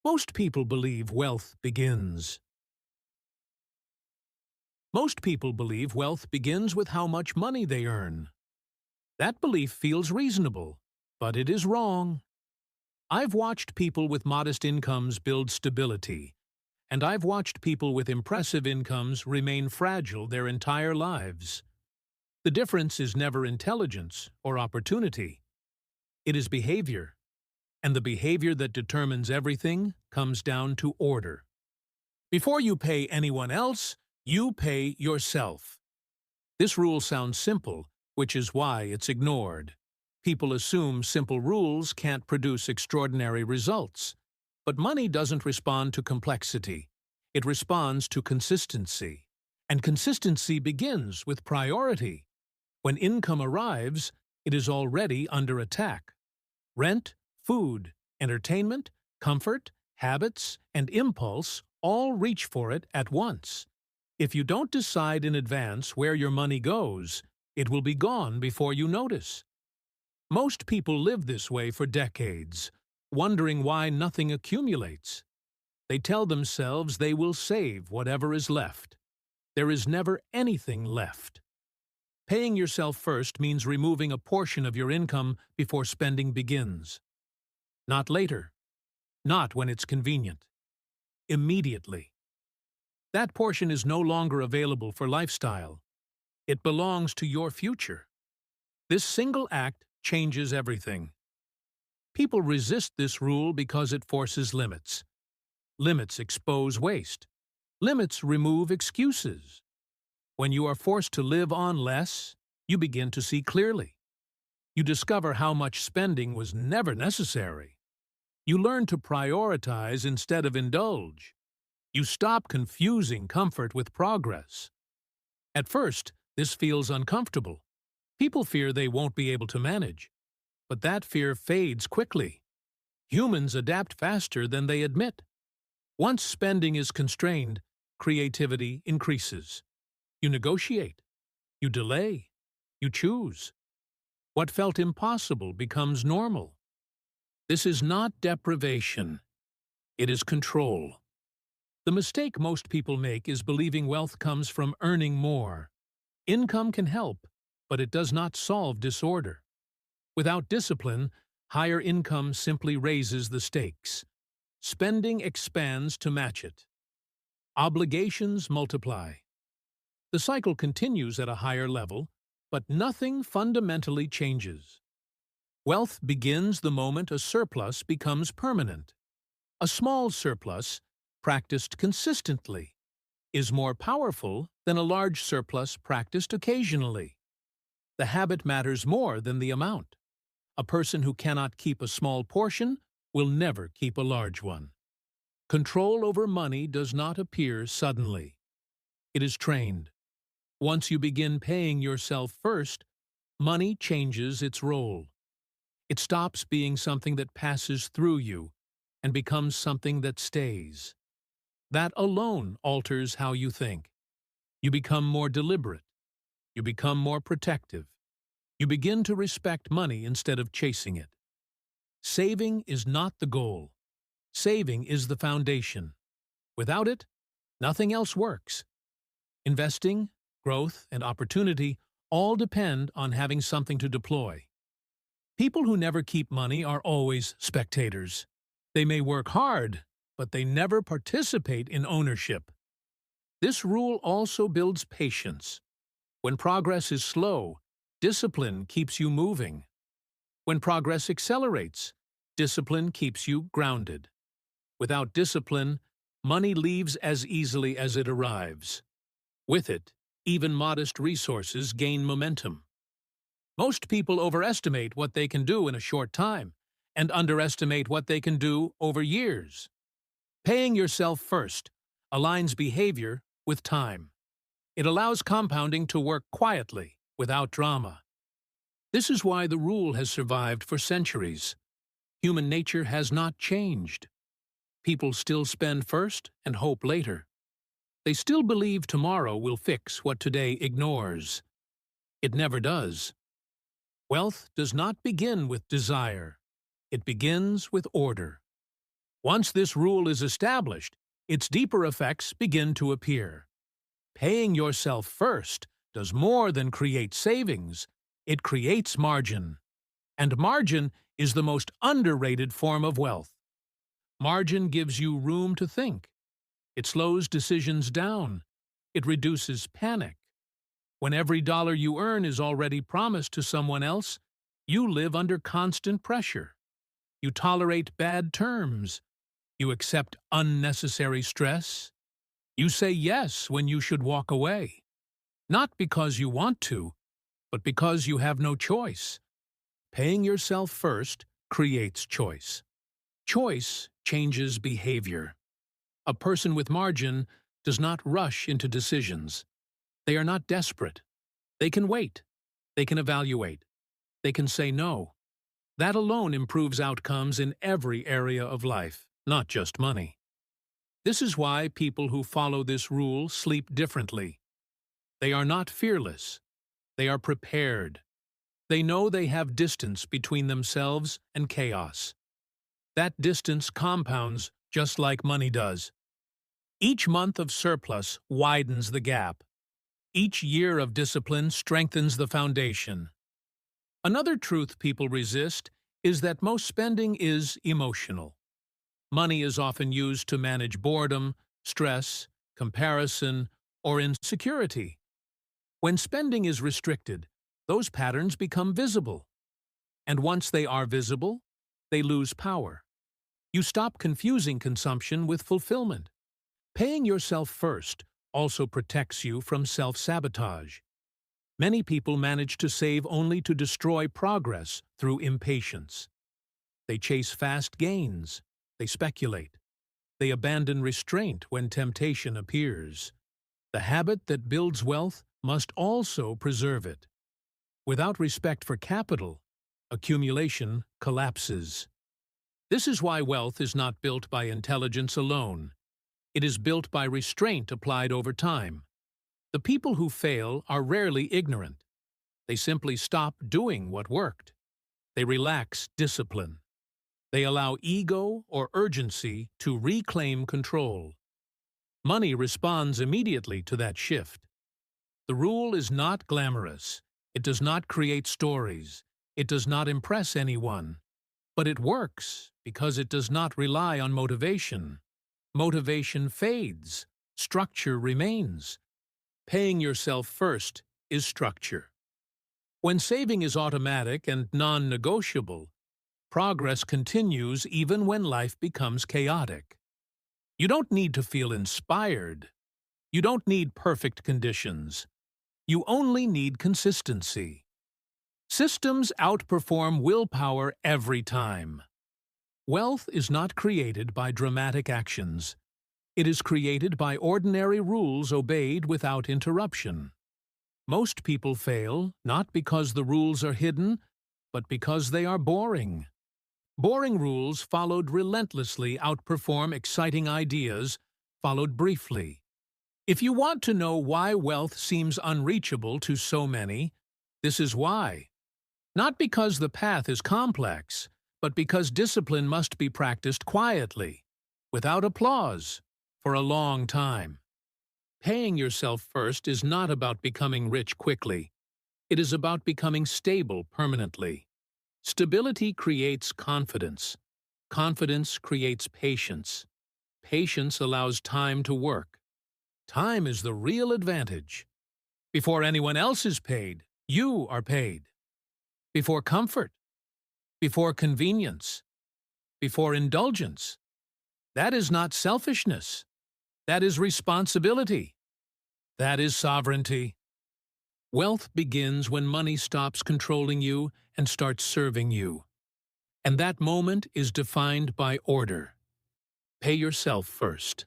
Most people believe wealth begins. Most people believe wealth begins with how much money they earn. That belief feels reasonable, but it is wrong. I've watched people with modest incomes build stability, and I've watched people with impressive incomes remain fragile their entire lives. The difference is never intelligence or opportunity. It is behavior, and the behavior that determines everything comes down to order. Before you pay anyone else, you pay yourself. This rule sounds simple, which is why it's ignored. People assume simple rules can't produce extraordinary results. But money doesn't respond to complexity. It responds to consistency. And consistency begins with priority. When income arrives, it is already under attack. Rent, food, entertainment, comfort, habits, and impulse all reach for it at once. If you don't decide in advance where your money goes, it will be gone before you notice. Most people live this way for decades, wondering why nothing accumulates. They tell themselves they will save whatever is left. There is never anything left. Paying yourself first means removing a portion of your income before spending begins. Not later. Not when it's convenient. Immediately. That portion is no longer available for lifestyle. It belongs to your future. This single act changes everything. People resist this rule because it forces limits. Limits expose waste. Limits remove excuses. When you are forced to live on less, you begin to see clearly. You discover how much spending was never necessary. You learn to prioritize instead of indulge. You stop confusing comfort with progress. At first, this feels uncomfortable. People fear they won't be able to manage. But that fear fades quickly. Humans adapt faster than they admit. Once spending is constrained, creativity increases. You negotiate. You delay. You choose. What felt impossible becomes normal. This is not deprivation. It is control. The mistake most people make is believing wealth comes from earning more. Income can help, but it does not solve disorder. Without discipline, higher income simply raises the stakes. Spending expands to match it. Obligations multiply. The cycle continues at a higher level, but nothing fundamentally changes. Wealth begins the moment a surplus becomes permanent. A small surplus, practiced consistently, is more powerful than a large surplus practiced occasionally. The habit matters more than the amount. A person who cannot keep a small portion will never keep a large one. Control over money does not appear suddenly. It is trained. Once you begin paying yourself first, money changes its role. It stops being something that passes through you and becomes something that stays. That alone alters how you think. You become more deliberate. You become more protective. You begin to respect money instead of chasing it. Saving is not the goal. Saving is the foundation. Without it, nothing else works. Investing, growth, and opportunity all depend on having something to deploy. People who never keep money are always spectators. They may work hard, but they never participate in ownership. This rule also builds patience. When progress is slow, discipline keeps you moving. When progress accelerates, discipline keeps you grounded. Without discipline, money leaves as easily as it arrives. With it, even modest resources gain momentum. Most people overestimate what they can do in a short time and underestimate what they can do over years. Paying yourself first aligns behavior with time. It allows compounding to work quietly, without drama. This is why the rule has survived for centuries. Human nature has not changed. People still spend first and hope later. They still believe tomorrow will fix what today ignores. It never does. Wealth does not begin with desire. It begins with order. Once this rule is established, its deeper effects begin to appear. Paying yourself first does more than create savings. It creates margin. And margin is the most underrated form of wealth. Margin gives you room to think. It slows decisions down. It reduces panic. When every dollar you earn is already promised to someone else, you live under constant pressure. You tolerate bad terms. You accept unnecessary stress. You say yes when you should walk away. Not because you want to, but because you have no choice. Paying yourself first creates choice. Choice changes behavior. A person with margin does not rush into decisions. They are not desperate. They can wait. They can evaluate. They can say no. That alone improves outcomes in every area of life, not just money. This is why people who follow this rule sleep differently. They are not fearless. They are prepared. They know they have distance between themselves and chaos. That distance compounds just like money does. Each month of surplus widens the gap. Each year of discipline strengthens the foundation. Another truth people resist is that most spending is emotional. Money is often used to manage boredom, stress, comparison, or insecurity. When spending is restricted, those patterns become visible. And once they are visible, they lose power. You stop confusing consumption with fulfillment. Paying yourself first also protects you from self-sabotage. Many people manage to save only to destroy progress through impatience. They chase fast gains. They speculate. They abandon restraint when temptation appears. The habit that builds wealth must also preserve it. Without respect for capital, accumulation collapses. This is why wealth is not built by intelligence alone. It is built by restraint applied over time. The people who fail are rarely ignorant. They simply stop doing what worked. They relax discipline. They allow ego or urgency to reclaim control. Money responds immediately to that shift. The rule is not glamorous. It does not create stories. It does not impress anyone. But it works because it does not rely on motivation. Motivation fades. Structure remains. Paying yourself first is structure. When saving is automatic and non-negotiable, progress continues even when life becomes chaotic. You don't need to feel inspired. You don't need perfect conditions. You only need consistency. Systems outperform willpower every time. Wealth is not created by dramatic actions. It is created by ordinary rules obeyed without interruption. Most people fail not because the rules are hidden, but because they are boring. Boring rules followed relentlessly outperform exciting ideas, followed briefly. If you want to know why wealth seems unreachable to so many, this is why. Not because the path is complex, but because discipline must be practiced quietly, without applause, for a long time. Paying yourself first is not about becoming rich quickly. It is about becoming stable permanently. Stability creates confidence. Confidence creates patience. Patience allows time to work. Time is the real advantage. Before anyone else is paid, you are paid. Before comfort. Before convenience. Before indulgence. That is not selfishness. That is responsibility. That is sovereignty. Wealth begins when money stops controlling you and starts serving you. And that moment is defined by order. Pay yourself first.